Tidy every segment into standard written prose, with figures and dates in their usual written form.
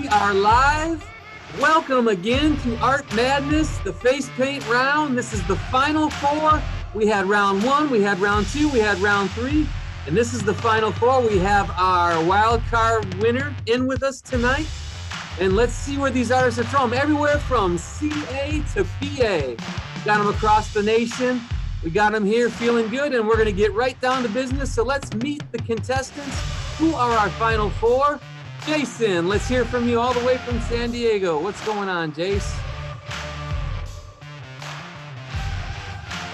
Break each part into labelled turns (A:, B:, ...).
A: We are live. Welcome again to Art Madness, the face paint round. This is the final four. We had round one, we had round two, we had round three, and this is the final four. We have our wild card winner in with us tonight. And let's see where these artists are from. Everywhere from CA to PA. Got them across the nation. We got them here feeling good, and we're going to get right down to business. So let's meet the contestants. Who are our final four? Jason, let's hear from you all the way from San Diego. What's going on, Jace?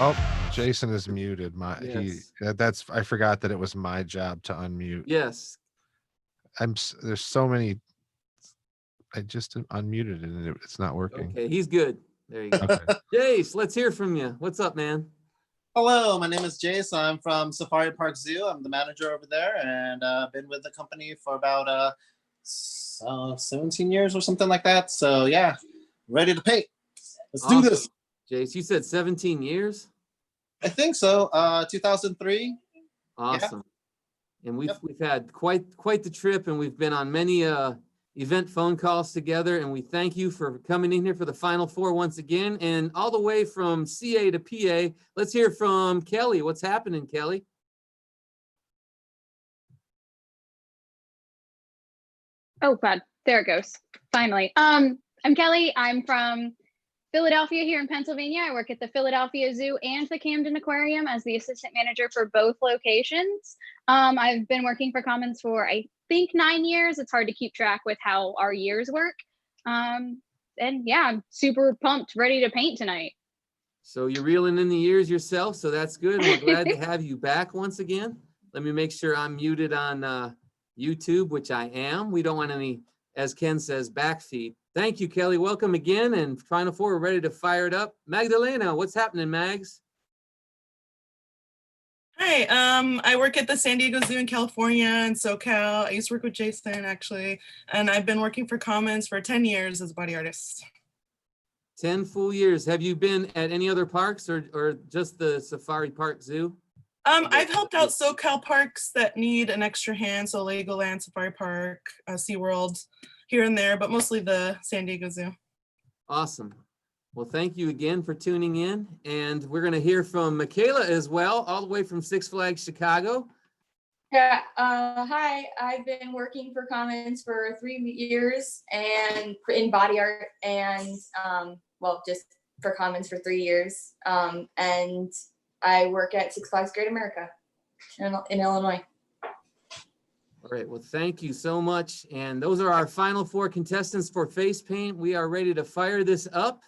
B: Oh, Jason is muted.
A: Yes.
B: I forgot that it was my job to unmute.
A: Yes.
B: There's so many. I just unmuted it and it's not working.
A: Okay, he's good. There you go.
B: Okay.
A: Jace, let's hear from you. What's up, man?
C: Hello, my name is Jace. I'm from Safari Park Zoo. I'm the manager over there, and I've been with the company for about 17 years or something like that. So yeah, ready to paint. Let's do this.
A: Jace, you said 17 years?
C: I think so. 2003.
A: Awesome. Yeah. And we've had quite the trip, and we've been on many event phone calls together, and we thank you for coming in here for the final four once again. And all the way from CA to PA, let's hear from Kelly. What's happening, Kelly?
D: Oh God, there it goes. Finally. I'm Kelly. I'm from Philadelphia here in Pennsylvania. I work at the Philadelphia Zoo and the Camden Aquarium as the assistant manager for both locations. I've been working for Commons for, I think, 9 years. It's hard to keep track with how our years work. And yeah, I'm super pumped, ready to paint tonight.
A: So you're reeling in the years yourself, so that's good. We're glad to have you back once again. Let me make sure I'm muted on YouTube, which I am. We don't want any, as Ken says, backfeed. Thank you, Kelly. Welcome again. And Final Four, we're ready to fire it up. Magdalena, what's happening, Mags?
E: Hi, I work at the San Diego Zoo in California and SoCal. I used to work with Jason, actually, and I've been working for Commons for 10 years as a body artist.
A: 10 full years. Have you been at any other parks or just the Safari Park Zoo?
E: I've helped out SoCal parks that need an extra hand, so Legoland, Safari Park, SeaWorld, here and there, but mostly the San Diego Zoo.
A: Awesome. Well, thank you again for tuning in. And we're going to hear from Michaela as well, all the way from Six Flags Chicago.
F: Yeah, hi, I've been working for Commons for 3 years and in body art and, well, just for Commons for 3 years. And I work at Six Flags Great America in Illinois.
A: All right, well, thank you so much. And those are our final four contestants for face paint. We are ready to fire this up.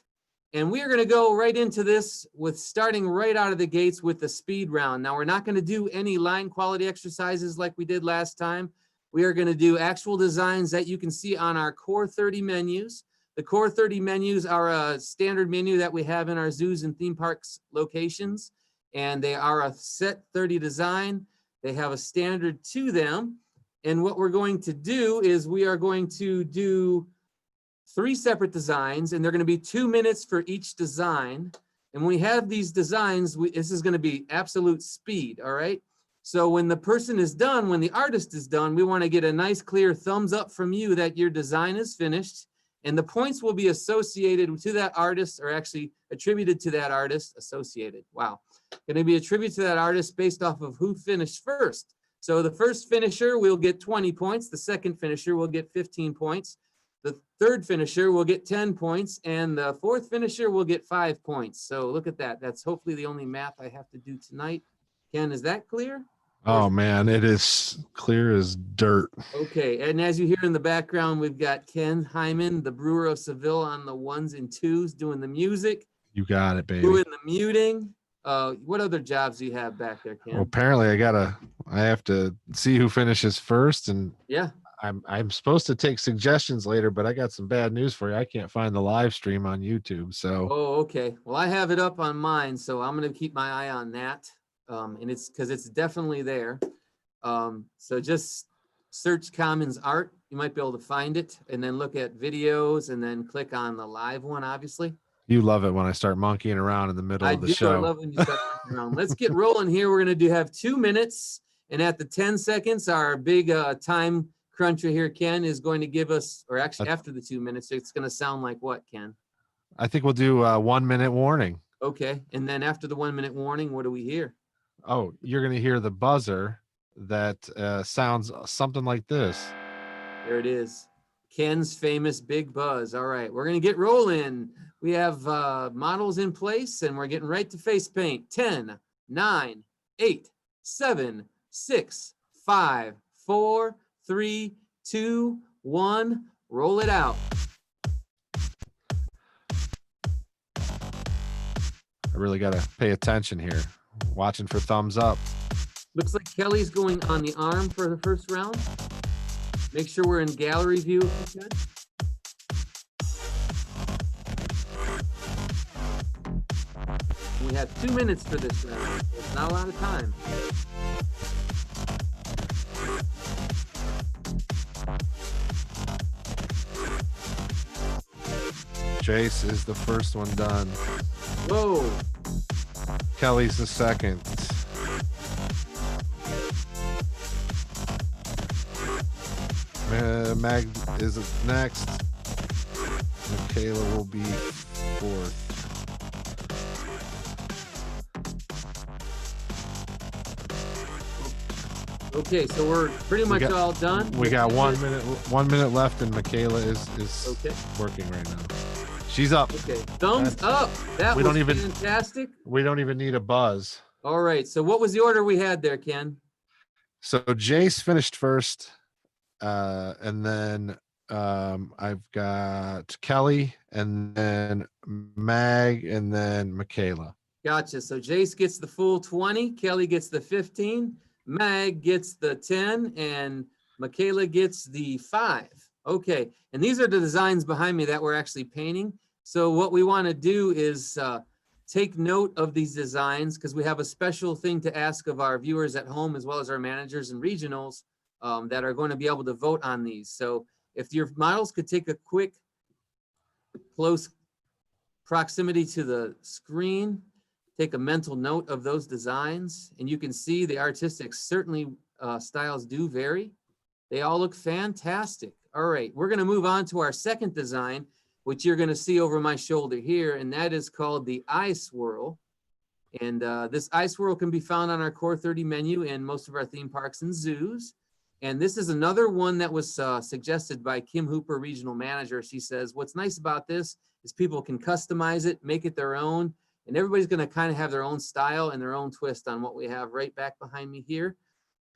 A: And we are going to go right into this with starting right out of the gates with the speed round. Now, we're not going to do any line quality exercises like we did last time. We are going to do actual designs that you can see on our Core 30 menus. The Core 30 menus are a standard menu that we have in our zoos and theme parks locations. And they are a set 30 design. They have a standard to them. And what we're going to do is we are going to do 3 separate designs, and they're going to be 2 minutes for each design. And when we have these designs, this is going to be absolute speed, all right? So when the person is done, when the artist is done, we want to get a nice clear thumbs up from you that your design is finished, and the points will be associated to that artist, or actually attributed to that artist, associated, wow. Going to be attributed to that artist based off of who finished first. So the first finisher will get 20 points, the second finisher will get 15 points. The third finisher will get 10 points, and the fourth finisher will get 5 points. So look at that. That's hopefully the only math I have to do tonight. Ken, is that clear?
B: Oh man, it is clear as dirt.
A: Okay, and as you hear in the background, we've got Ken Hyman, the brewer of Seville, on the 1s and 2s, doing the music.
B: You got it, baby.
A: Doing the muting. What other jobs do you have back there, Ken?
B: Well, apparently I have to see who finishes first, and
A: yeah.
B: I'm supposed to take suggestions later, but I got some bad news for you. I can't find the live stream on YouTube. So
A: oh, okay. Well, I have it up on mine, so I'm going to keep my eye on that. And it's because it's definitely there. So just search Commons Art. You might be able to find it, and then look at videos, and then click on the live one, obviously.
B: You love it when I start monkeying around in the middle of the show.
A: I love when you start monkeying around. Let's get rolling here. We're going to have 2 minutes, and at the 10 seconds, our big time cruncher here, Ken, is going to give us, or actually after the 2 minutes, it's going to sound like what, Ken?
B: I think we'll do a 1 minute warning.
A: Okay, and then after the 1 minute warning, what do we hear?
B: Oh, you're going to hear the buzzer that sounds something like this.
A: There it is. Ken's famous big buzz. All right, we're going to get rolling. We have models in place and we're getting right to face paint. 10, 9, 8, 7, 6, 5, 4, 3, 2, 1. Roll it out.
B: I really got to pay attention here. Watching for thumbs up.
A: Looks like Kelly's going on the arm for the first round. Make sure we're in gallery view if you could. We have 2 minutes for this round. It's not a lot of time.
B: Jace is the first one done.
A: Whoa.
B: Kelly's the second. Mag is next. Michaela will be fourth.
A: Okay, so we're pretty much
B: got-
A: all done.
B: We got 1 minute left, and Michaela is
A: Okay.
B: working right now. She's up.
A: Okay, thumbs
B: That's-
A: up. That
B: we
A: was
B: don't even-
A: fantastic.
B: We don't even need a buzz.
A: All right, so what was the order we had there, Ken?
B: So Jace finished first, and then I've got Kelly, and then Mag, and then Michaela.
A: Gotcha. So Jace gets the full 20, Kelly gets the 15, Mag gets the 10, and Michaela gets the 5. Okay, and these are the designs behind me that we're actually painting. So what we want to do is take note of these designs because we have a special thing to ask of our viewers at home as well as our managers and regionals that are going to be able to vote on these. So if your models could take a quick close proximity to the screen, take a mental note of those designs, and you can see the artistic certainly styles do vary. They all look fantastic. All right, we're going to move on to our second design, which you're going to see over my shoulder here, and that is called the eye swirl. And this eye swirl can be found on our Core 30 menu in most of our theme parks and zoos. And this is another one that was suggested by Kim Hooper, regional manager. She says, what's nice about this is people can customize it, make it their own, and everybody's going to kind of have their own style and their own twist on what we have right back behind me here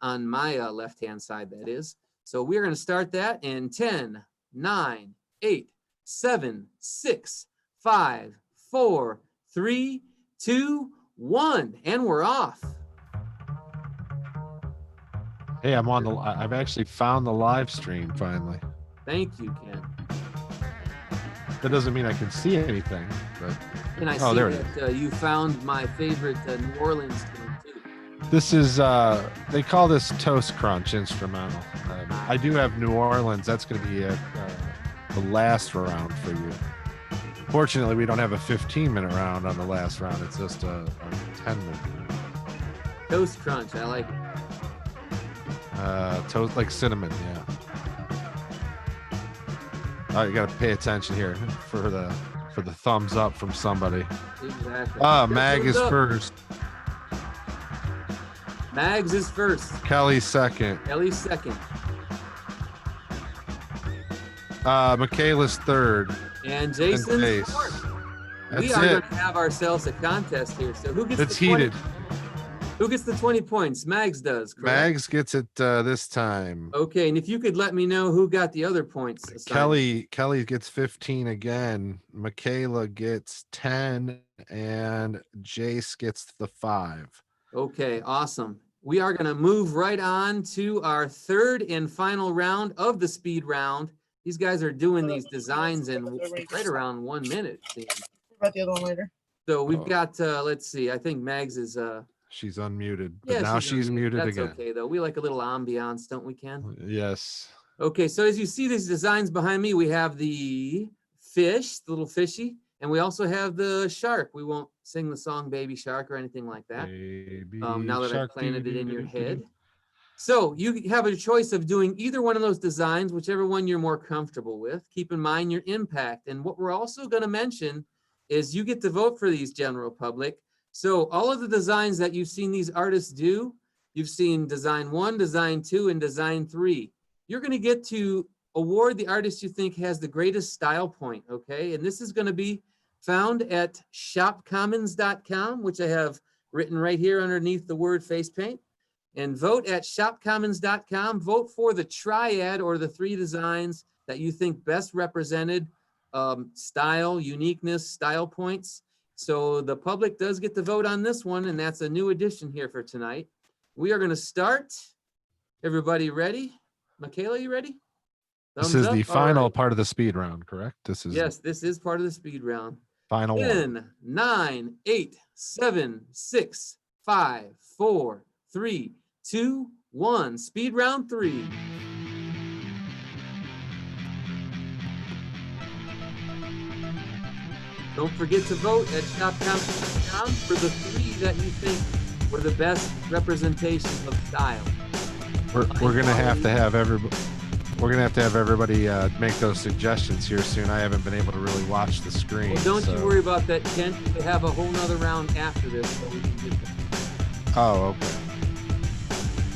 A: on my left-hand side, that is. So we're going to start that in 10, 9, 8, 7, 6, 5, 4, 3, 2, 1, and we're off.
B: Hey, I've actually found the live stream finally.
A: Thank you, Ken.
B: That doesn't mean I can see anything, but
A: And I
B: Oh,
A: see
B: there it
A: that you found my favorite New Orleans tune too.
B: this is they call this Toast Crunch instrumental. I do have New Orleans. That's going to be the last round for you. Fortunately, we don't have a 15-minute round on the last round. It's just a 10-minute round.
A: Toast Crunch, I like it.
B: Toast like cinnamon, yeah. Oh, you got to pay attention here for the thumbs up from somebody.
A: Exactly.
B: Mag is
A: Thumbs up.
B: first.
A: Mags is first.
B: Kelly's second.
A: Ellie's second.
B: Michaela's third.
A: And Jason's
B: Jace.
A: fourth.
B: That's
A: We are
B: it.
A: going to have ourselves a contest here. So who gets
B: It's
A: the 20,
B: heated.
A: Who gets the 20 points? Mags does, correct?
B: Mags gets it this time.
A: Okay, and if you could let me know who got the other points assigned.
B: Kelly gets 15 again. Michaela gets 10, and Jace gets the 5.
A: Okay, awesome. We are going to move right on to our third and final round of the speed round. These guys are doing these designs in right around 1 minute. it seems.
E: About the other one later.
A: So we've
B: Oh.
A: got, let's see, I think Mags is,
B: She's unmuted, but
A: yeah,
B: now she's
A: unmuted.
B: muted
A: That's
B: again.
A: okay, though. We like a little ambiance, don't we, Ken?
B: Yes.
A: Okay, so as you see these designs behind me, we have the fish, the little fishy, and we also have the shark. We won't sing the song Baby Shark or anything like that.
B: Baby
A: Now that I've
B: shark,
A: planted it in your
B: doo-doo-doo-doo-doo.
A: head. So you have a choice of doing either one of those designs, whichever one you're more comfortable with. Keep in mind your impact. And what we're also going to mention is you get to vote for these, general public. So all of the designs that you've seen these artists do, you've seen design 1, design 2, and design 3. You're going to get to award the artist you think has the greatest style point, okay? And this is going to be found at shopcommons.com, which I have written right here underneath the word face paint. And vote at shopcommons.com. Vote for the triad or the 3 designs that you think best represented style, uniqueness, style points. So the public does get to vote on this one, and that's a new addition here for tonight. We are going to start. Everybody ready? Michaela, you ready?
B: This
A: Thumbs
B: is the
A: up? All
B: final
A: right.
B: part of the speed round, correct? This is
A: Yes, this is part of the speed round.
B: final one.
A: 10, 9, 8, 7, 6, 5, 4, 3, 2, 1. Speed round 3. Don't forget to vote at shopcommons.com for the 3 that you think were the best representation of style.
B: We're gonna have to have everybody. We're gonna have to have everybody make those suggestions here soon. I haven't been able to really watch the screen.
A: Well, don't you
B: so-
A: worry about that, Kent. We have a whole nother round after this, so we can get them.
B: Oh, okay.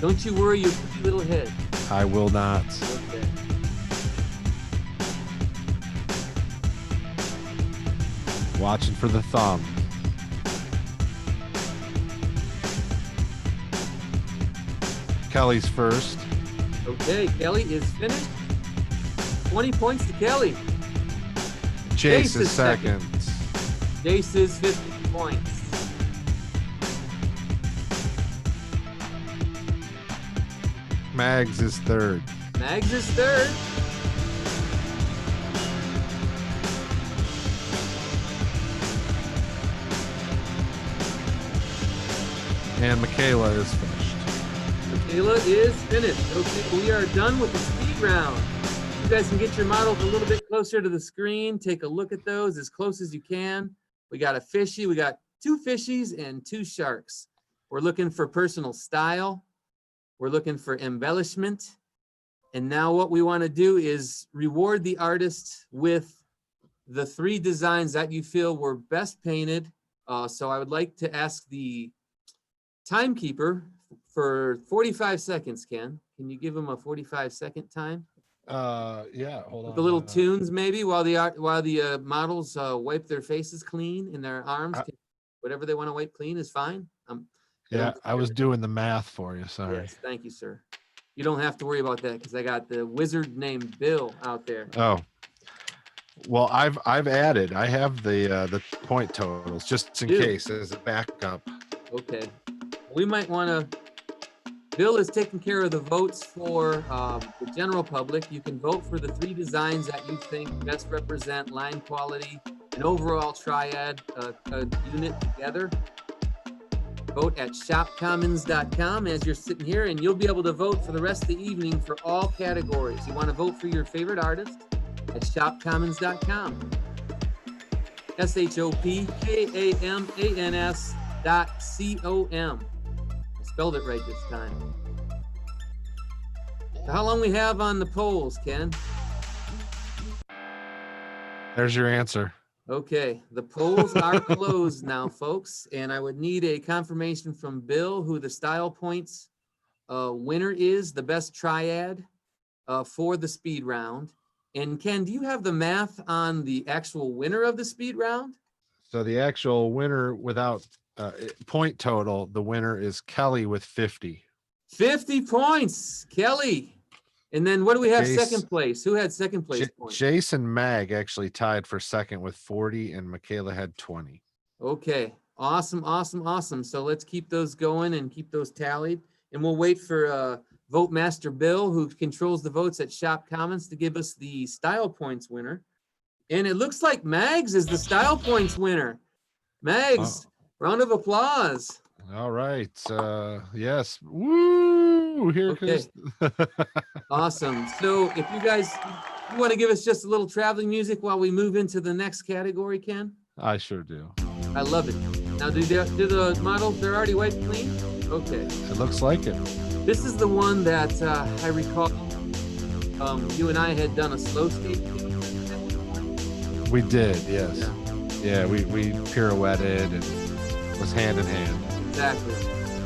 A: Don't you worry your pretty little head.
B: I will not.
A: Okay.
B: Watching for the thumb. Kelly's first.
A: Okay, Kelly is finished. 20 points to Kelly.
B: Chase is second.
A: Jace is 50 points.
B: Mags is third.
A: Mags is third.
B: And Michaela is finished.
A: Michaela is finished. Okay, we are done with the speed round. You guys can get your models a little bit closer to the screen. Take a look at those as close as you can. We got a fishy, we got 2 fishies and 2 sharks. We're looking for personal style. We're looking for embellishment. And now what we want to do is reward the artist with the 3 designs that you feel were best painted. So I would like to ask the timekeeper for 45 seconds, Ken. Can you give him a 45-second time?
B: Yeah, hold on.
A: With the little tunes maybe while the models wipe their faces clean and their arms. Whatever they want to wipe clean is fine.
B: Yeah, I was doing the math for you. Sorry.
A: Yes, thank you, sir. You don't have to worry about that because I got the wizard named Bill out there.
B: Oh, well, I've added. I have the point totals just in
A: Dude.
B: case as a backup.
A: Okay. We might want to. Bill is taking care of the votes for the general public. You can vote for the 3 designs that you think best represent line quality and overall triad unit together. Vote at shopcommons.com as you're sitting here, and you'll be able to vote for the rest of the evening for all categories. You want to vote for your favorite artist at shopcommons.com. shopkamans.com. I spelled it right this time. So how long we have on the polls, Ken?
B: There's your answer.
A: Okay, the polls are closed now, folks, and I would need a confirmation from Bill who the style points winner is, the best triad for the speed round. And Ken, do you have the math on the actual winner of the speed round?
B: So the actual winner without point total, the winner is Kelly with 50.
A: 50 points, Kelly. And then what do we have
B: Jace-
A: second place? Who had second place points?
B: Jason Mag actually tied for second with 40, and Michaela had 20.
A: Okay, awesome, awesome, awesome. So let's keep those going and keep those tallied. And we'll wait for Vote Master Bill, who controls the votes at Shop Commons, to give us the style points winner. And it looks like Mags is the style points winner. Mags, round of applause.
B: All right. Yes. Woo! Here
A: Okay.
B: goes.
A: Awesome. So if you guys you want to give us just a little traveling music while we move into the next category, Ken?
B: I sure do.
A: I love it. Now, do the models, they're already wiped clean? Okay.
B: It looks like it.
A: This is the one that I recall you and I had done a slow skate.
B: We did, yes.
A: Yeah.
B: Yeah, we pirouetted and it was hand in hand.
A: Exactly.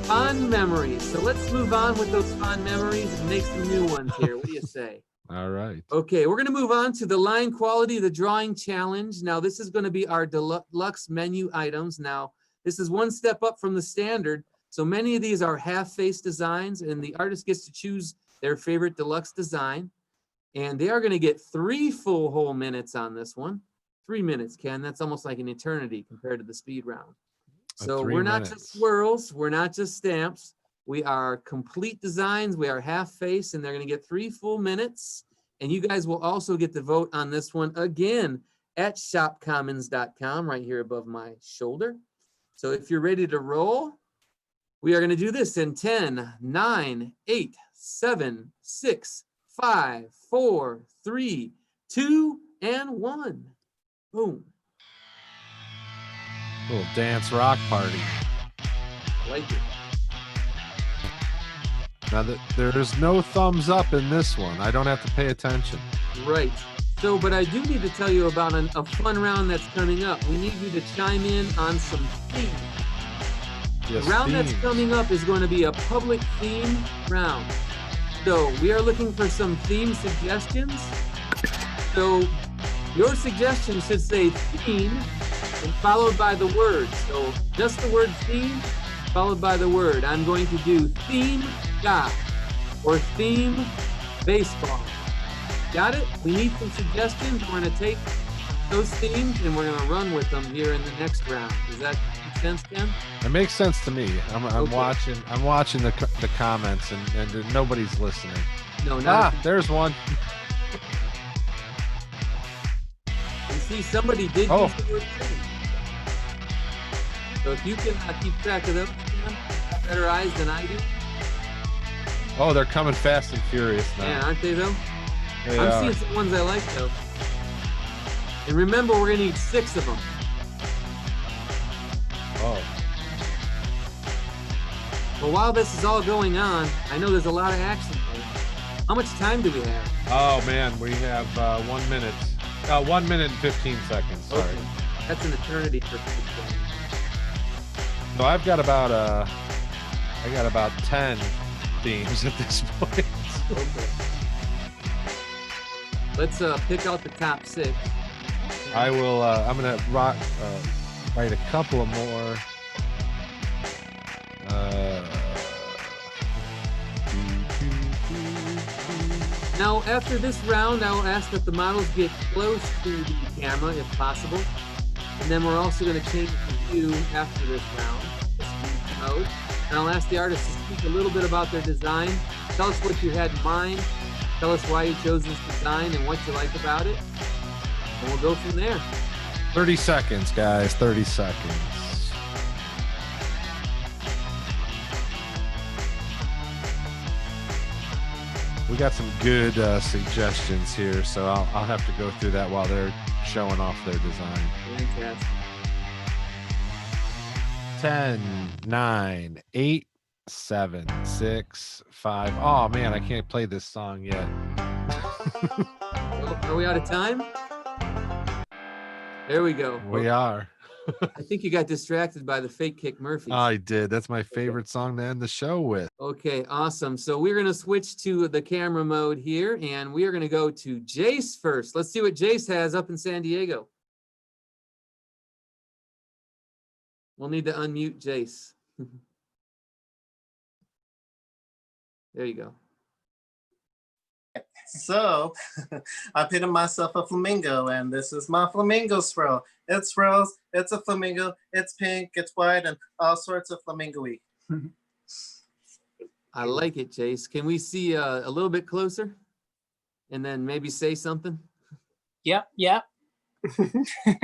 A: Fond memories. So let's move on with those fond memories and make some new ones here. What do you say?
B: All right.
A: Okay, we're going to move on to the line quality, the drawing challenge. Now, this is going to be our deluxe menu items. Now, this is one step up from the standard. So many of these are half-face designs, and the artist gets to choose their favorite deluxe design. And they are going to get 3 full whole minutes on this one. 3 minutes, Ken. That's almost like an eternity compared to the speed round. So
B: 3
A: we're not
B: minutes.
A: just swirls. We're not just stamps. We are complete designs. We are half face, and they're going to get 3 full minutes. And you guys will also get to vote on this one again at shopcommons.com right here above my shoulder. So if you're ready to roll, we are going to do this in 10, 9, 8, 7, 6, 5, 4, 3, 2, and 1. Boom.
B: Little dance rock party.
A: Like it.
B: Now there's no thumbs up in this one. I don't have to pay attention.
A: Right. So, but I do need to tell you about a fun round that's coming up. We need you to chime in on some themes.
B: Yes,
A: The round that's
B: themes.
A: coming up is going to be a public theme round. So we are looking for some theme suggestions. So your suggestion should say theme and followed by the word. So just the word theme followed by the word. I'm going to do theme golf or theme baseball. Got it? We need some suggestions. We're going to take those themes and we're going to run with them here in the next round. Does that make sense, Ken?
B: It makes sense to me. I'm
A: Okay.
B: watching the comments and nobody's listening.
A: No, not.
B: There's one.
A: You see, somebody did
B: Oh.
A: use the word theme. So if you can keep track of them, Ken, you've got better eyes than I do.
B: Oh, they're coming fast and furious
A: Yeah,
B: now.
A: aren't they though?
B: They
A: I'm
B: are.
A: seeing some ones I like though. And remember, we're gonna need 6 of them.
B: Oh,
A: But while this is all going on, I know there's a lot of action here. How much time do we have?
B: oh man, we have 1 minute. 1 minute and 15 seconds. Sorry.
A: Okay. That's an eternity for people.
B: So I've got about 10 themes at this point.
A: Okay. Let's pick out the top 6.
B: I will. I'm gonna write a couple of more.
A: Now, after this round, I will ask that the models get close to the camera if possible. And then we're also going to change the view after this round, the speed mode. And I'll ask the artist to speak a little bit about their design. Tell us what you had in mind. Tell us why you chose this design and what you like about it. And we'll go from there.
B: 30 seconds, guys. 30 seconds. We got some good suggestions here, so I'll have to go through that while they're showing off their design.
A: Fantastic.
B: 10, 9, 8, 7, 6, 5. Oh man, I can't play this song yet.
A: Well, are we out of time? There we go.
B: We are.
A: I think you got distracted by the fake kick Murphys.
B: I did. That's my favorite song to end the show with.
A: Okay, awesome. So we're going to switch to the camera mode here, and we are going to go to Jace first. Let's see what Jace has up in San Diego. We'll need to unmute Jace. There you go.
C: So I painted myself a flamingo, and this is my flamingo swirl. It swirls, it's a flamingo, it's pink, it's white, and all sorts of flamingo-y.
A: I like it, Jace. Can we see a little bit closer? And then maybe say something?
G: Yep.
C: Yep,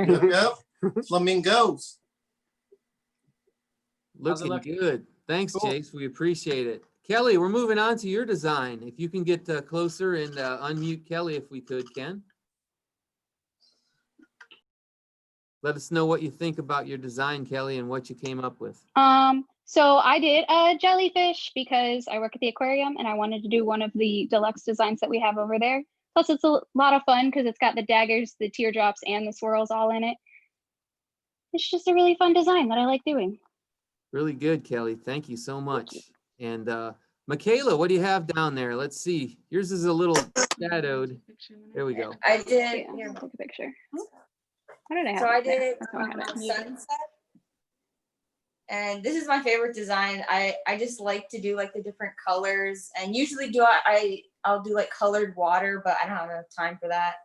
C: yep. Flamingos.
G: How's it
A: Looking
G: looking?
A: good. Thanks,
G: Cool.
A: Jace. We appreciate it. Kelly, we're moving on to your design. If you can get closer and unmute Kelly if we could, Ken. Let us know what you think about your design, Kelly, and what you came up with.
D: So I did a jellyfish because I work at the aquarium and I wanted to do one of the deluxe designs that we have over there. Plus, it's a lot of fun because it's got the daggers, the teardrops, and the swirls all in it. It's just a really fun design that I like doing.
A: Really good, Kelly. Thank you so much. And Michaela, what do you have down there? Let's see. Yours is a little shadowed. There we go.
F: I did.
D: Yeah,
F: Here.
D: take a picture. What did I have?
F: So I
D: up there?
F: did
D: Oh, I have it.
F: sunset. And this is my favorite design. I just like to do like the different colors, and usually I'll do like colored water, but I don't have enough time for that.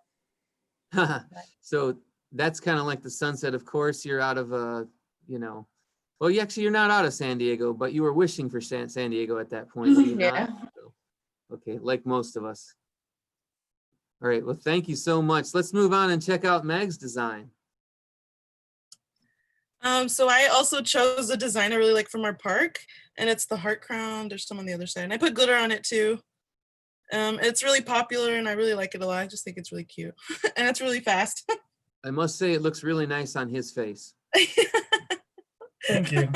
A: So that's kind of like the sunset. Of course, you're out of well, you're not out of San Diego, but you were wishing for San Diego at that point. Were you
F: Yeah.
A: not? So, okay, like most of us. All right, well, thank you so much. Let's move on and check out Meg's design.
E: So I also chose a design I really like from our park, and it's the heart crown. There's some on the other side, and I put glitter on it too. It's really popular, and I really like it a lot. I just think it's really cute, and it's really fast.
A: I must say it looks really nice on his face.
G: Thank you.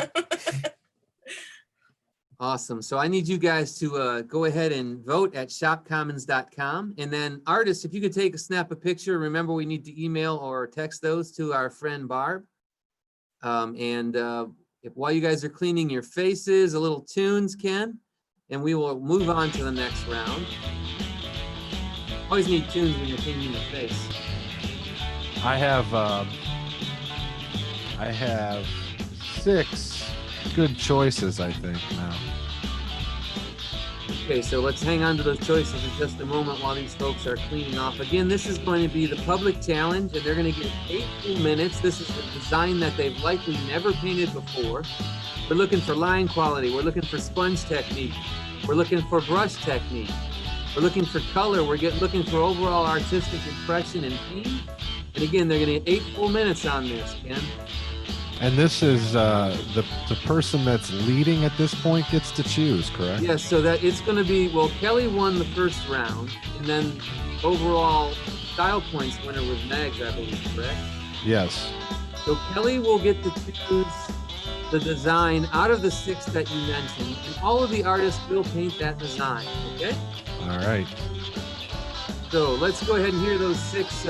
A: Awesome. So I need you guys to go ahead and vote at shopcommons.com. And then artists, if you could snap a picture, remember we need to email or text those to our friend Barb. While you guys are cleaning your faces, a little tunes, Ken, and we will move on to the next round. Always need tunes when you're cleaning your face.
B: I have 6 good choices, I think, now.
A: Okay, so let's hang on to those choices in just a moment while these folks are cleaning off. Again, this is going to be the public challenge, and they're going to get 8 full minutes. This is a design that they've likely never painted before. We're looking for line quality. We're looking for sponge technique. We're looking for brush technique. We're looking for color. We're looking for overall artistic impression and theme. And again, they're going to get 8 full minutes on this, Ken.
B: And this is the person that's leading at this point gets to choose, correct?
A: Yes, so that it's going to be, well, Kelly won the first round, and then overall style points winner was Megs, I believe, correct?
B: Yes.
A: So Kelly will get to choose the design out of the 6 that you mentioned, and all of the artists will paint that design, okay?
B: All right.
A: So let's go ahead and hear those 6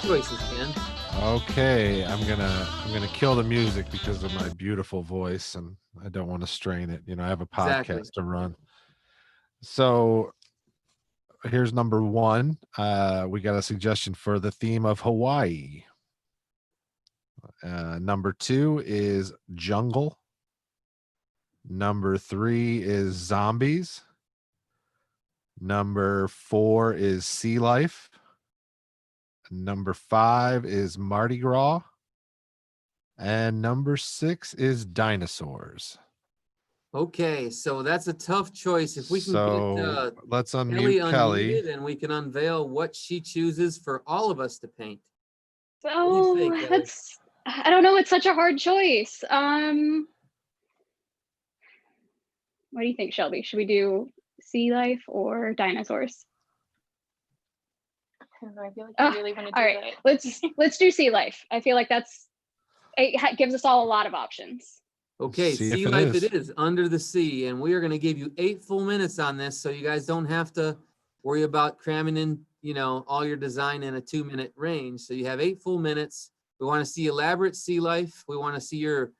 A: choices, Ken.
B: Okay, I'm gonna kill the music because of my beautiful voice, and I don't want to strain it. I have a podcast
A: Exactly.
B: to run. So here's number 1. We got a suggestion for the theme of Hawaii. Number 2 is jungle. Number 3 is zombies. Number 4 is sea life. Number 5 is Mardi Gras. And number 6 is dinosaurs.
A: Okay, so that's a tough choice. If we can get
B: let's
A: Kelly
B: unmute Kelly.
A: unmuted, and we can unveil what she chooses for all of us to paint.
D: Oh,
A: What do you say, Kelly?
D: I don't know. It's such a hard choice. What do you think, Shelby? Should we do sea life or dinosaurs?
H: I don't know, I feel like you really want to do
D: All right, let's do sea life. I feel like it gives us all a lot of options.
A: Okay,
B: See
A: sea
B: if it
A: life
B: is.
A: it is, under the sea, and we are going to give you 8 full minutes on this, so you guys don't have to worry about cramming in, all your design in a 2-minute range. So you have 8 full minutes. We want to see elaborate sea life. We want to see your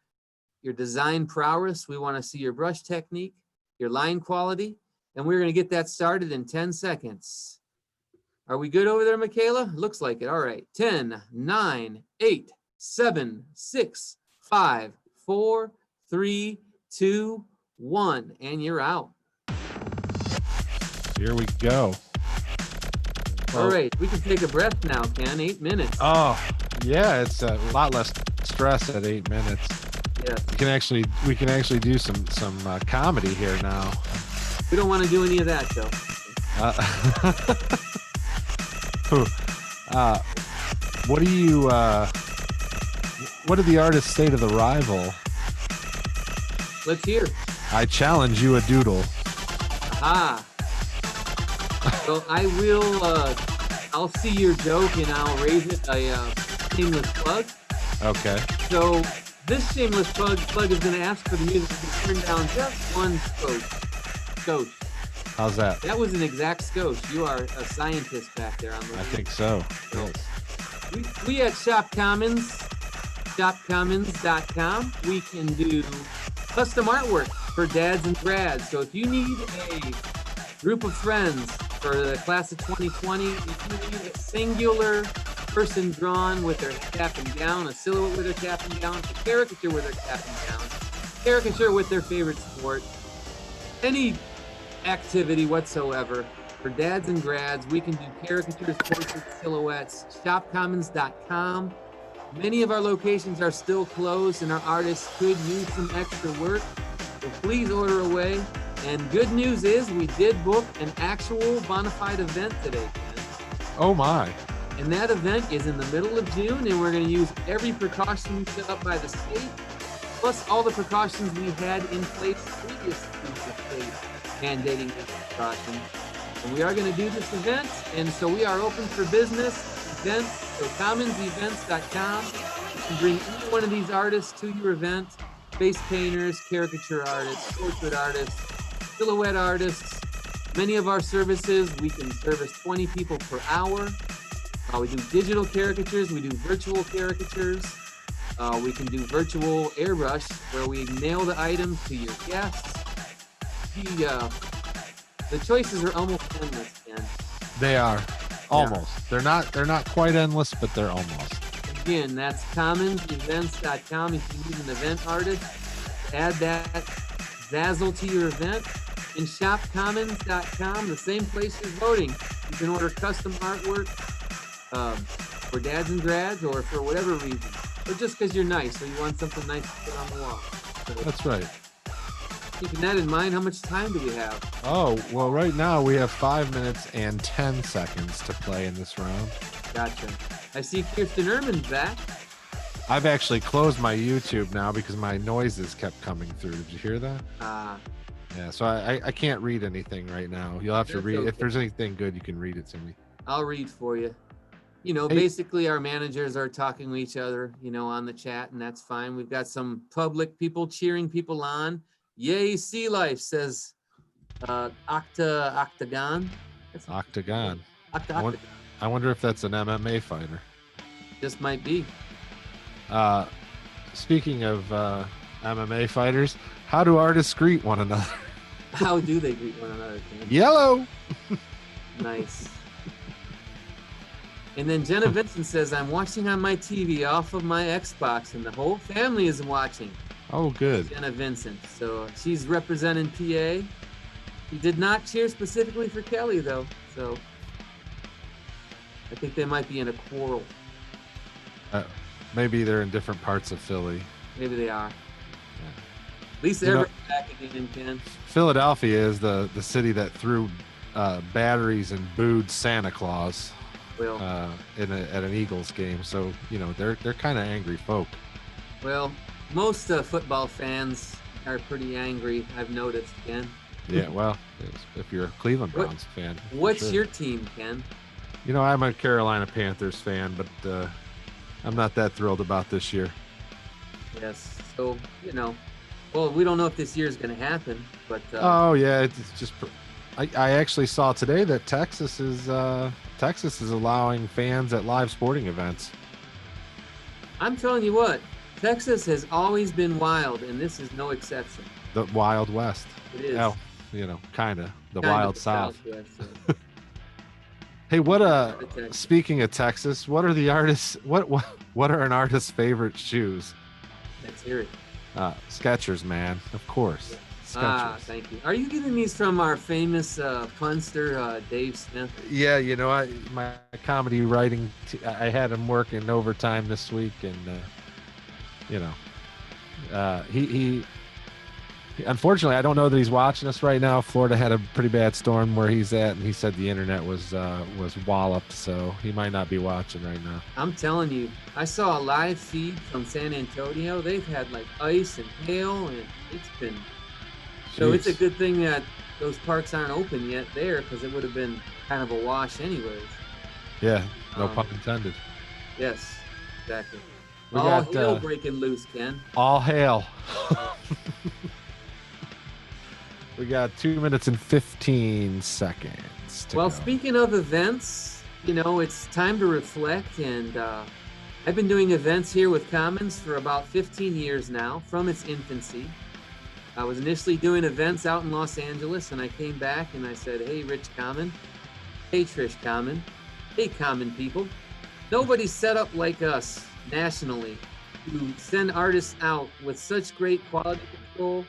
A: design prowess. We want to see your brush technique, your line quality, and we're going to get that started in 10 seconds. Are we good over there, Michaela? Looks like it. All right. 10, 9, 8, 7, 6, 5, 4, 3, 2, 1, and you're out.
B: Here we go.
A: All right, we can take a breath now, Ken. 8 minutes.
B: Oh, yeah, it's a lot less stress at 8 minutes.
A: Yeah,
B: We can actually do some comedy here now.
A: we don't want to do any of that, though.
B: What do you what did the artist say to the rival?
A: Let's hear.
B: I challenge you a doodle.
A: Aha. So I will, I'll see your joke and I'll raise it a shameless plug.
B: Okay.
A: So This shameless plug is going to ask for the music to turn down just one skosh.
B: How's that?
A: That was an exact skosh. You are a scientist back there on the.
B: I think so.
A: So,
B: Yes.
A: we at Shop Commons, shopcommons.com, we can do custom artwork for dads and grads. So if you need a group of friends for the class of 2020, if you need a singular person drawn with their cap and gown, a silhouette with their cap and gown, a caricature with their cap and gown, caricature with their favorite sport, any activity whatsoever for dads and grads, we can do caricatures, portraits, silhouettes. Shopcommons.com. Many of our locations are still closed and our artists could use some extra work, so please order away. And good news is we did book an actual bona fide event today, Ken.
B: Oh my.
A: And that event is in the middle of June, and we're going to use every precaution set up by the state, plus all the precautions we had in place previous to the state mandating these precautions. And we are going to do this event, and so we are open for business events. So commonsevents.com. You can bring any one of these artists to your event. Face painters, caricature artists, portrait artists, silhouette artists. Many of our services, we can service 20 people per hour. We do digital caricatures, we do virtual caricatures. We can do virtual airbrush where we nail the items to your guests. The choices are almost endless, Ken.
B: They are almost. They're not quite endless, but they're almost.
A: Again, that's commonsevents.com. If you need an event artist, add that Zazzle to your event. And shopcommons.com, the same place you're voting. You can order custom artwork for dads and grads or for whatever reason. Or just because you're nice, so you want something nice to put on the wall. So
B: That's right.
A: keeping that in mind, how much time do we have?
B: Oh, well, right now we have 5 minutes and 10 seconds to play in this round.
A: Gotcha. I see Kirsten Ehrman's back.
B: I've actually closed my YouTube now because my noises kept coming through. Did you hear that? Yeah, so I can't read anything right now. You'll have to
A: That's
B: read.
A: okay.
B: If there's anything good, you can read it to me.
A: I'll read for you. You know,
B: Hey.
A: basically our managers are talking to each other, you know, on the chat, and that's fine. We've got some public people cheering people on. Yay, Sea Life, says Octagon. That's
B: Octagon.
A: Octagon.
B: I wonder if that's an MMA fighter.
A: Just might be.
B: Speaking of MMA fighters, how do artists greet one another?
A: How do they greet one another? Ken?
B: Yellow.
A: Nice. And then Jenna Vincent says, I'm watching on my TV off of my Xbox, and the whole family is watching.
B: Oh, good.
A: Jenna Vincent. So she's representing PA. She did not cheer specifically for Kelly, though. So I think they might be in a quarrel.
B: Maybe they're in different parts of Philly.
A: Maybe they are. Lisa
B: You know-
A: Everett's back again, Ken.
B: Philadelphia is the city that threw batteries and booed Santa Claus
A: Well,
B: at an Eagles game. So you know they're kind of angry folk.
A: well, most football fans are pretty angry, I've noticed, Ken.
B: Yeah, well, if you're a Cleveland
A: What-
B: Browns fan. for
A: What's
B: sure.
A: your team, Ken?
B: You know, I'm a Carolina Panthers fan, but I'm not that thrilled about this year.
A: Yes. So, you know, well, we don't know if this year is going to happen, but
B: Oh yeah, it's just. I actually saw today that Texas is allowing fans at live sporting events.
A: I'm telling you what, Texas has always been wild, and this is no exception.
B: The Wild West.
A: It is.
B: Oh, you know, kind of the
A: kind of
B: Wild
A: the
B: South.
A: Southwest, so.
B: Hey, what
A: The Texas.
B: speaking of Texas, what are the artists? What are an artist's favorite shoes?
A: Let's hear it.
B: Skechers, man, of course. Skechers.
A: Ah, thank you. Are you getting these from our famous punster, Dave Smith?
B: Yeah, you know, my comedy writing, I had him working overtime this week, and you know, he unfortunately, I don't know that he's watching us right now. Florida had a pretty bad storm where he's at, and he said the internet was walloped, so he might not be watching right now.
A: I'm telling you, I saw a live feed from San Antonio. They've had like ice and hail, and it's been. So it's a
B: Jeez.
A: good thing that those parks aren't open yet there, because it would have been kind of a wash anyways.
B: Yeah, no
A: Um,
B: pun intended.
A: Yes, exactly.
B: We
A: All
B: got
A: hell breaking loose, Ken.
B: all hail. We got 2 minutes and 15 seconds. To
A: Well,
B: go.
A: speaking of events, you know, it's time to reflect. And I've been doing events here with Commons for about 15 years now, from its infancy. I was initially doing events out in Los Angeles, and I came back and I said, hey, Rich Common. Hey, Trish Common. Hey, Common people. Nobody's set up like us nationally to send artists out with such great quality control,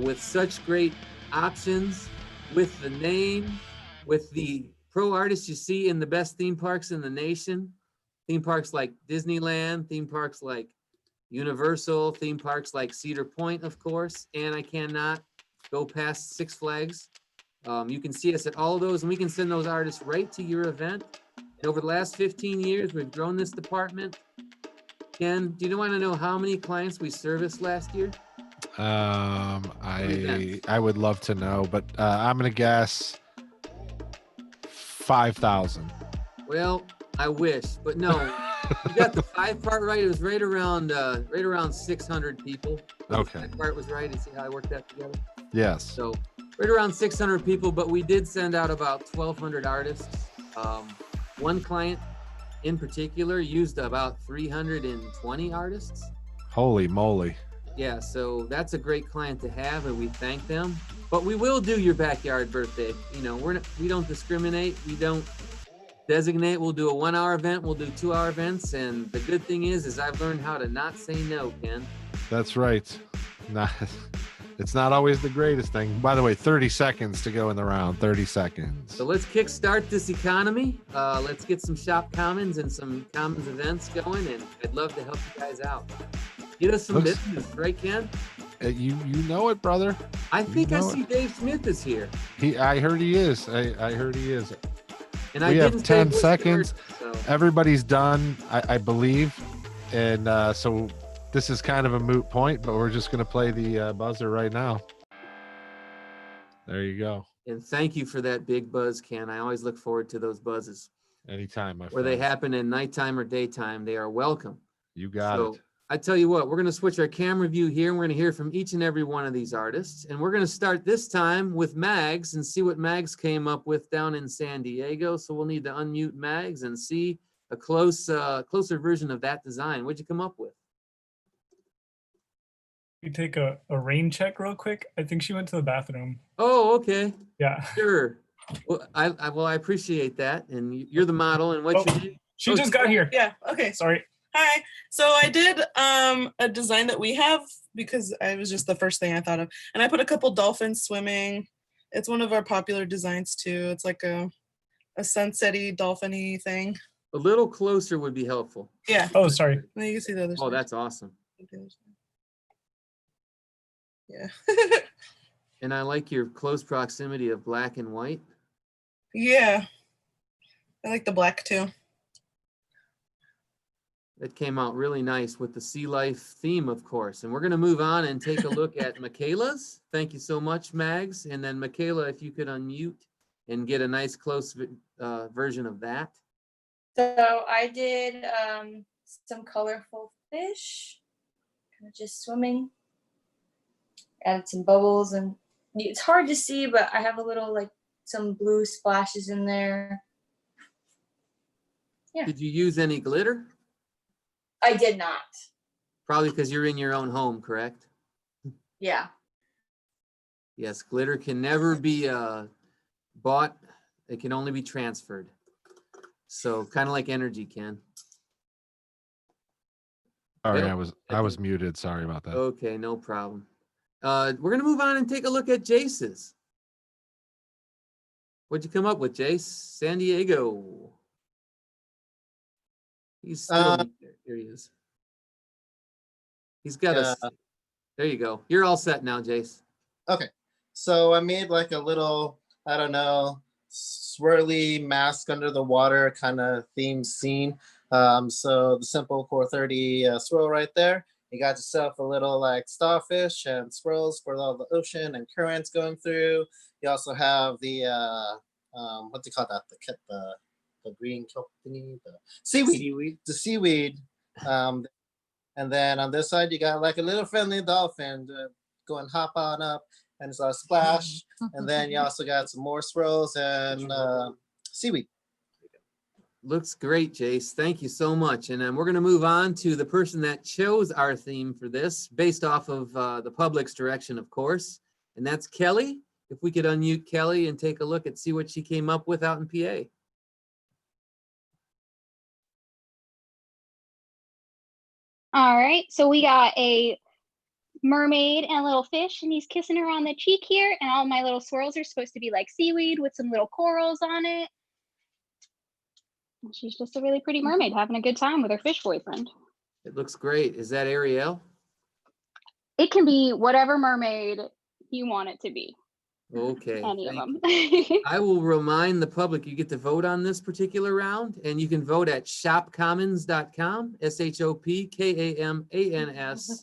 A: with such great options, with the name, with the pro artists you see in the best theme parks in the nation. Theme parks like Disneyland, theme parks like Universal, theme parks like Cedar Point, of course, and I cannot go past Six Flags. You can see us at all of those, and we can send those artists right to your event. And over the last 15 years, we've grown this department. Ken, do you want to know how many clients we serviced last year?
B: I would love to know, but I'm gonna guess 5,000.
A: Well, I wish, but no. You got the 5 part right. It was right around 600 people.
B: Okay.
A: The 5 part was right. You see how I worked that together?
B: Yes.
A: So right around 600 people, but we did send out about 1,200 artists. One client in particular used about 320 artists.
B: Holy moly.
A: Yeah, so that's a great client to have, and we thank them. But we will do your backyard birthday. You know, we don't discriminate. We don't designate. We'll do a 1-hour event. We'll do 2-hour events. And the good thing is I've learned how to not say no, Ken.
B: That's right. It's not always the greatest thing. By the way, 30 seconds to go in the round. 30 seconds.
A: So let's kickstart this economy. Let's get some Shop Commons and some Commons events going, and I'd love to help you guys out. Get us some business, right, Ken?
B: You know it, brother.
A: I think I see Dave Smith is here.
B: I heard he is. I heard he is.
A: And
B: We have 10 seconds.
A: So.
B: Everybody's done, I believe. And so this is kind of a moot point, but we're just going to play the buzzer right now. There you go.
A: And thank you for that big buzz, Ken. I always look forward to those buzzes.
B: Anytime, my friend.
A: Whether they happen in nighttime or daytime, they are welcome.
B: You got it.
A: I tell you what, we're going to switch our camera view here, and we're going to hear from each and every one of these artists. And we're going to start this time with Mags and see what Mags came up with down in San Diego. So we'll need to unmute Mags and see a closer version of that design. What'd you come up with?
G: We take a rain check real quick. I think she went to the bathroom.
A: Oh, okay.
G: Yeah.
A: Sure. Well, I appreciate that. And you're the model, and what's your name?
G: She just got here.
E: Yeah. Okay.
G: Sorry.
E: Hi. So I did a design that we have because it was just the first thing I thought of. And I put a couple dolphins swimming. It's one of our popular designs too. It's like a sunset-y, dolphin-y thing.
A: A little closer would be helpful.
E: Yeah.
G: Oh, sorry.
E: And then you can see the other side.
A: Oh, that's awesome.
E: Yeah.
A: And I like your close proximity of black and white.
E: Yeah. I like the black too.
A: That came out really nice with the sea life theme, of course. And we're going to move on and take a look at Michaela's. Thank you so much, Mags. And then Michaela, if you could unmute and get a nice close version of that.
F: So I did some colorful fish, kind of just swimming. Added some bubbles, and it's hard to see, but I have a little like some blue splashes in there. Yeah.
A: Did you use any glitter?
F: I did not.
A: Probably because you're in your own home, correct?
F: Yeah.
A: Yes, glitter can never be bought. It can only be transferred. So kind of like energy, Ken.
B: Sorry,
A: Well,
B: I was muted. Sorry about that.
A: Okay, no problem. We're going to move on and take a look at Jace's. What'd you come up with, Jace? San Diego. He's still there. Here he is. He's got there you go. You're all set now, Jace.
C: Okay, so I made like a little, I don't know, swirly mask under the water kind of theme scene. So the simple Core 30 swirl right there. You got yourself a little like starfish and swirls for all the ocean and currents going through. You also have the what do you call that? The green kelp thingy, the seaweed. The seaweed And then on this side, you got like a little friendly dolphin going hop on up and it's a splash. And then you also got some more swirls and seaweed.
A: Looks great, Jace. Thank you so much. And then we're going to move on to the person that chose our theme for this, based off of the public's direction, of course. And that's Kelly. If we could unmute Kelly and take a look and see what she came up with out in PA.
D: All right, so we got a mermaid and a little fish, and he's kissing her on the cheek here. And all my little swirls are supposed to be like seaweed with some little corals on it. And she's just a really pretty mermaid having a good time with her fish boyfriend.
A: It looks great. Is that Ariel?
D: It can be whatever mermaid you want it to be.
A: Okay.
D: Any of
A: thank
D: them.
A: you. I will remind the public you get to vote on this particular round, and you can vote at shopcommons.com, SHOPKAMANS,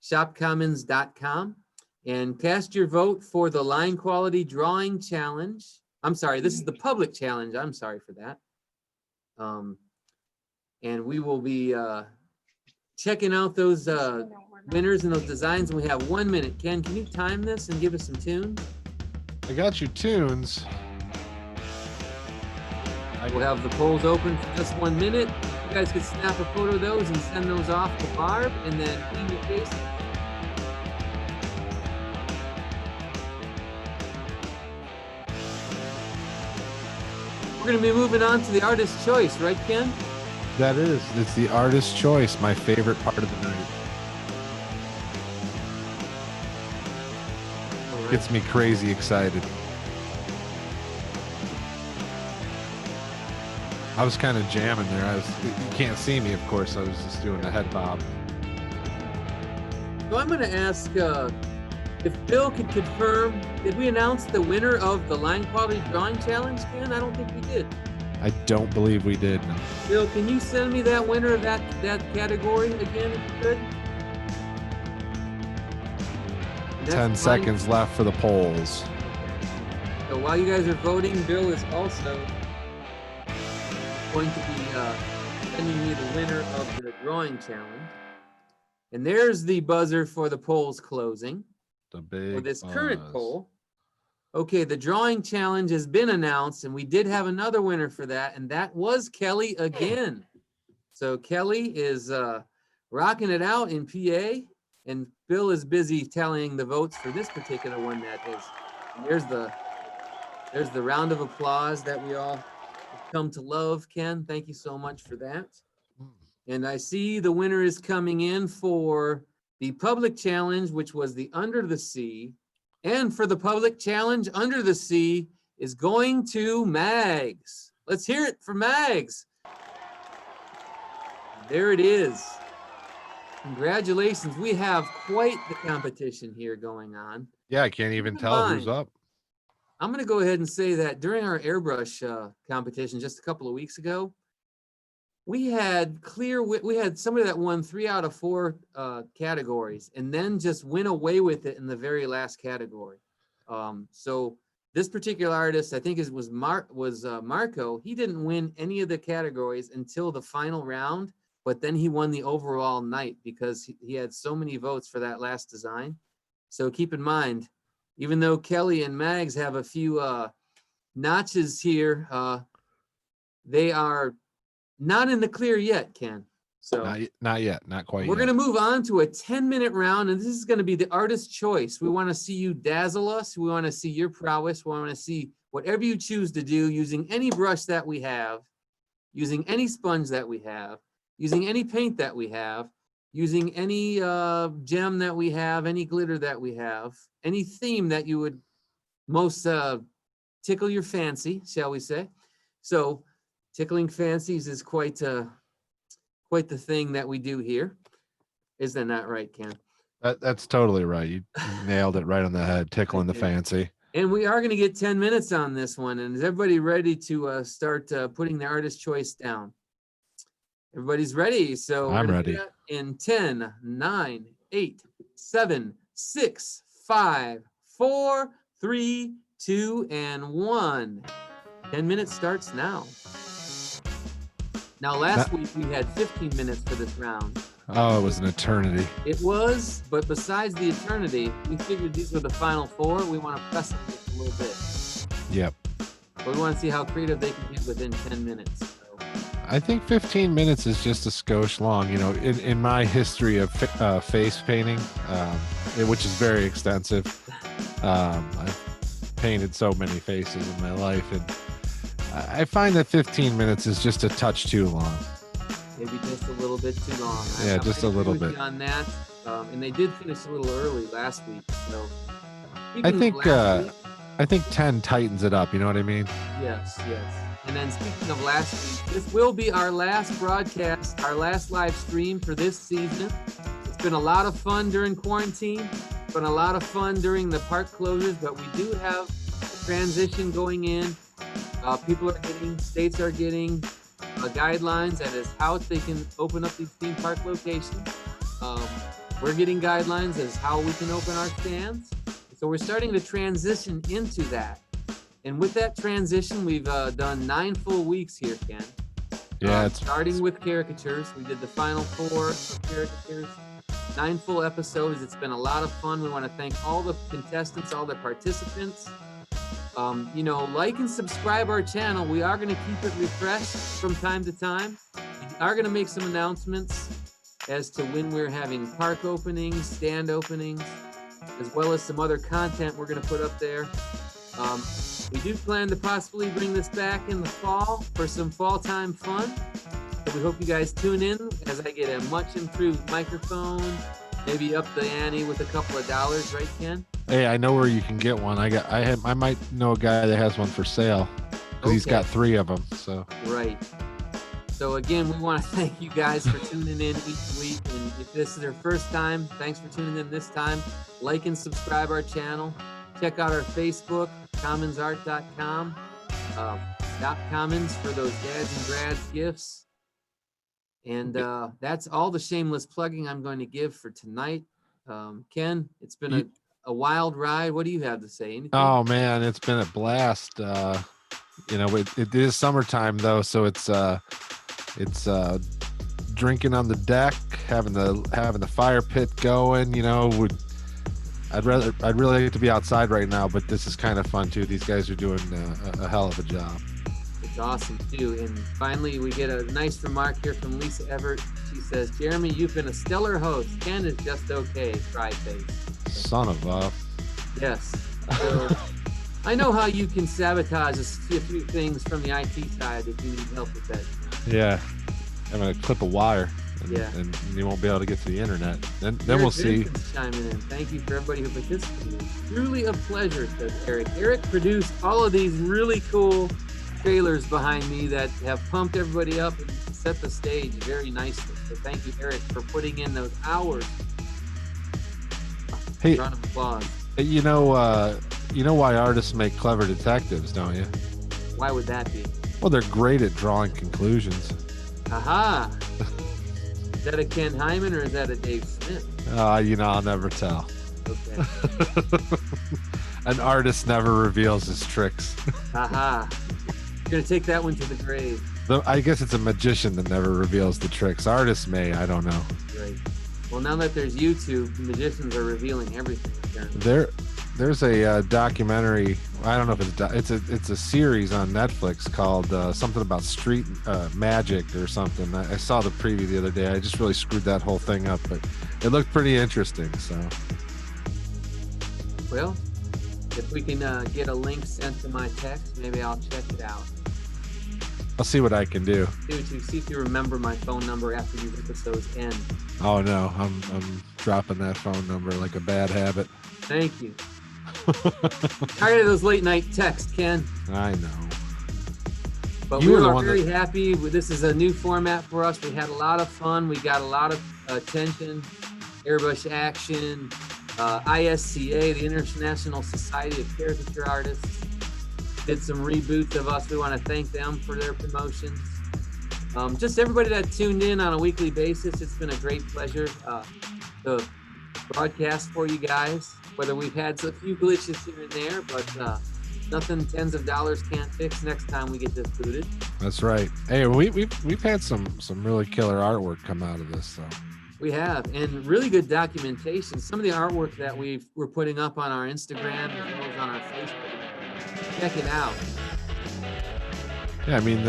A: shopcommons.com, and cast your vote for the line quality drawing challenge. I'm sorry, this is the public challenge. I'm sorry for that. And we will be checking out those winners and those designs. And we have 1 minute. Ken, can you time this and give us some tunes?
B: I got your tunes.
A: We'll have the polls open for just 1 minute. You guys can snap a photo of those and send those off to Barb, and then email Jason. We're going to be moving on to the artist's choice, right, Ken?
B: That is. It's the artist's choice, my favorite part of the night.
A: All right.
B: Gets me crazy excited. I was kind of jamming there. You can't see me, of course. I was just doing a head bob.
A: So I'm going to ask if Bill could confirm, did we announce the winner of the line quality drawing challenge, Ken? I don't think we did.
B: I don't believe we did.
A: Bill, can you send me that winner of that category again, if you could? And that's
B: 10
A: line-
B: seconds left for the polls.
A: So while you guys are voting, Bill is also going to be sending me the winner of the drawing challenge. And there's the buzzer for the polls closing.
B: The big
A: For this
B: buzz.
A: current poll. Okay, the drawing challenge has been announced, and we did have another winner for that, and that was Kelly again. So Kelly is rocking it out in PA, and Bill is busy tallying the votes for this particular one. That is, and there's the round of applause that we all have come to love. Ken, thank you so much for that. And I see the winner is coming in for the public challenge, which was the Under the Sea. And for the public challenge, Under the Sea, is going to Mags. Let's hear it for Mags. There it is. Congratulations. We have quite the competition here going on.
B: Yeah, I can't even
A: Keep in
B: tell who's
A: mind,
B: up.
A: I'm going to go ahead and say that during our airbrush competition just a couple of weeks ago, we had somebody that won 3 out of 4 categories and then just went away with it in the very last category. So this particular artist, I think was Marco. He didn't win any of the categories until the final round, but then he won the overall night because he had so many votes for that last design. So keep in mind, even though Kelly and Mags have a few notches here, they are not in the clear yet, Ken. So
B: Not yet, not quite
A: we're
B: yet.
A: going to move on to a 10-minute round, and this is going to be the artist's choice. We want to see you dazzle us. We want to see your prowess. We want to see whatever you choose to do using any brush that we have, using any sponge that we have, using any paint that we have, using any gem that we have, any glitter that we have, any theme that you would most tickle your fancy, shall we say. So tickling fancies is quite the thing that we do here. Is that not right, Ken?
B: That's totally right. You nailed it right on the head, tickling the
A: did.
B: fancy.
A: And we are going to get 10 minutes on this one. And is everybody ready to start putting the artist choice down? Everybody's ready. So
B: I'm
A: we're gonna do
B: ready.
A: that in 10, 9, 8, 7, 6, 5, 4, 3, 2, and 1. 10 minutes starts now. Now, last week we had 15 minutes for this round.
B: Oh, it was an eternity.
A: It was, but besides the eternity, we figured these were the final four. We want to press them just a little bit.
B: Yep.
A: But we want to see how creative they can get within 10 minutes. So,
B: I think 15 minutes is just a skosh long. You know, in my history of face painting, which is very extensive, I've painted so many faces in my life, and I find that 15 minutes is just a touch too long.
A: maybe just a little bit too long.
B: Yeah, just a
A: might agree
B: little
A: with you
B: bit.
A: on that. And they did finish a little early last week. So
B: I
A: speaking of
B: think
A: last week,
B: I think 10 tightens it up. You know what I mean?
A: yes. And then speaking of last week, this will be our last broadcast, our last live stream for this season. It's been a lot of fun during quarantine. It's been a lot of fun during the park closures, but we do have a transition going in. States are getting guidelines that is how they can open up these theme park locations. We're getting guidelines as how we can open our stands. So we're starting to transition into that. And with that transition, we've done 9 full weeks here, Ken.
B: Yeah, it's
A: Starting with caricatures. We did the final 4 of caricatures. 9 full episodes. It's been a lot of fun. We want to thank all the contestants, all the participants. Like and subscribe our channel. We are going to keep it refreshed from time to time. We are going to make some announcements as to when we're having park openings, stand openings, as well as some other content we're going to put up there. We do plan to possibly bring this back in the fall for some fall time fun. So we hope you guys tune in as I get a much improved microphone, maybe up the ante with a couple of dollars, right, Ken?
B: Hey, I know where you can get one. I might know a guy that has one for sale because he's got 3 of them. So
A: Right. So again, we want to thank you guys for tuning in each week. And if this is your first time, thanks for tuning in this time. Like and subscribe our channel. Check out our Facebook, commonsart.com. Shop Commons for those dads and grads gifts. And that's all the shameless plugging I'm going to give for tonight. Ken, it's been a wild ride. What do you have to say? Anything?
B: Oh man, it's been a blast. It is summertime though, so it's drinking on the deck, having the fire pit going. I'd really like to be outside right now, but this is kind of fun too. These guys are doing a hell of a job.
A: It's awesome too. And finally, we get a nice remark here from Lisa Everett. She says, "Jeremy, you've been a stellar host. Ken is just okay. Cry face."
B: Son of a.
A: Yes. So I know how you can sabotage a few things from the IT side if you need help with that.
B: Yeah, I'm gonna clip a wire. And you won't be able to get to the internet. Then we'll see.
A: Chiming in. Thank you for everybody who participated. Truly a pleasure, says Eric. Eric produced all of these really cool trailers behind me that have pumped everybody up and set the stage very nicely. So thank you, Eric, for putting in those hours.
B: Hey,
A: round of applause.
B: You know why artists make clever detectives, don't you?
A: Why would that be?
B: Well, they're great at drawing conclusions.
A: Aha! Is that a Ken Hyman or is that a Dave Smith?
B: I'll never tell.
A: Okay.
B: An artist never reveals his tricks.
A: Aha! You're gonna take that one to the grave.
B: I guess it's a magician that never reveals the tricks. Artists may, I don't know.
A: Right. Well, now that there's YouTube, magicians are revealing everything. Apparently.
B: There's a documentary. I don't know if it's a series on Netflix called something about street magic or something. I saw the preview the other day. I just really screwed that whole thing up, but it looked pretty interesting. So,
A: well, if we can get a link sent to my text, maybe I'll check it out.
B: I'll see what I can do.
A: See if you remember my phone number after these episodes end.
B: Oh no, I'm dropping that phone number like a bad habit.
A: Thank you. Tired of those late night texts, Ken.
B: I know.
A: But we are very happy. This is a new format for us. We had a lot of fun. We got a lot of attention. Airbrush Action, ISCA, the International Society of Caricature Artists, did some reboots of us. We want to thank them for their promotions. Just everybody that tuned in on a weekly basis. It's been a great pleasure to broadcast for you guys. Whether we've had a few glitches here and there, but nothing tens of dollars can't fix next time we get this booted.
B: That's right. Hey, we've had some really killer artwork come out of this, though.
A: We have, and really good documentation. Some of the artwork that we're putting up on our Instagram as well as on our Facebook. Check it out.
B: Yeah, I mean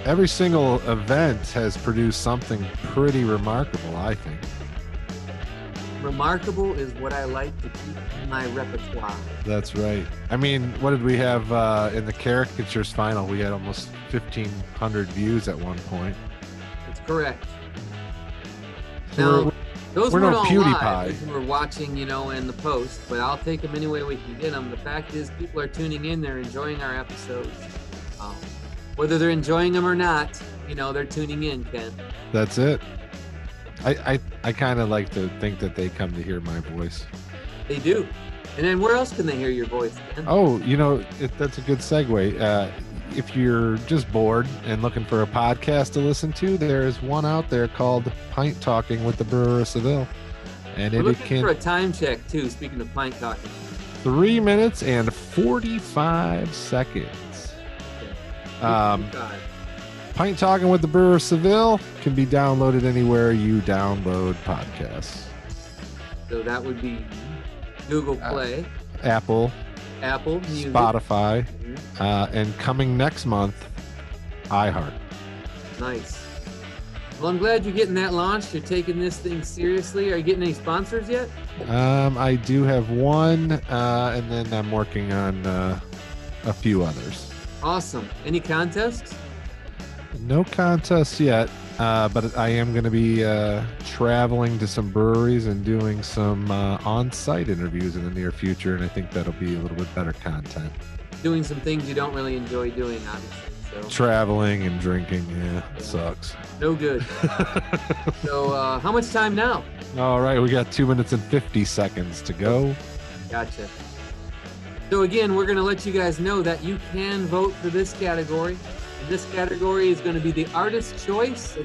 B: every single event has produced something pretty remarkable, I think.
A: Remarkable is what I like to keep in my repertoire.
B: That's right. I mean, what did we have in the caricatures final? We had almost 1,500 views at one point.
A: That's correct.
B: So
A: Now, those
B: we're
A: weren't
B: no
A: all
B: PewDiePie.
A: live. We were watching, in the post, but I'll take them any way we can get them. The fact is, people are tuning in. They're enjoying our episodes. Whether they're enjoying them or not, they're tuning in, Ken.
B: That's it. I kind of like to think that they come to hear my voice.
A: They do. And then where else can they hear your voice, Ken?
B: Oh, that's a good segue. If you're just bored and looking for a podcast to listen to, there's one out there called Pint Talking with the Brewer of Seville. And
A: We're
B: it
A: looking
B: can
A: for a time check, too, speaking of pint talking.
B: 3 minutes and 45 seconds.
A: God.
B: Pint Talking with the Brewer of Seville can be downloaded anywhere you download podcasts.
A: So that would be Google Play,
B: Apple,
A: Apple Music,
B: Spotify,
A: Mhm.
B: and coming next month, iHeart.
A: Nice. Well, I'm glad you're getting that launched. You're taking this thing seriously. Are you getting any sponsors yet?
B: I do have one, and then I'm working on a few others.
A: Awesome. Any contests?
B: No contests yet, but I am going to be traveling to some breweries and doing some on-site interviews in the near future, and I think that'll be a little bit better content.
A: Doing some things you don't really enjoy doing, obviously. So
B: Traveling and drinking, yeah, it sucks.
A: no good. So how much time now?
B: All right, we got 2 minutes and 50 seconds to go.
A: Gotcha. So again, we're going to let you guys know that you can vote for this category. And this category is going to be the artist choice.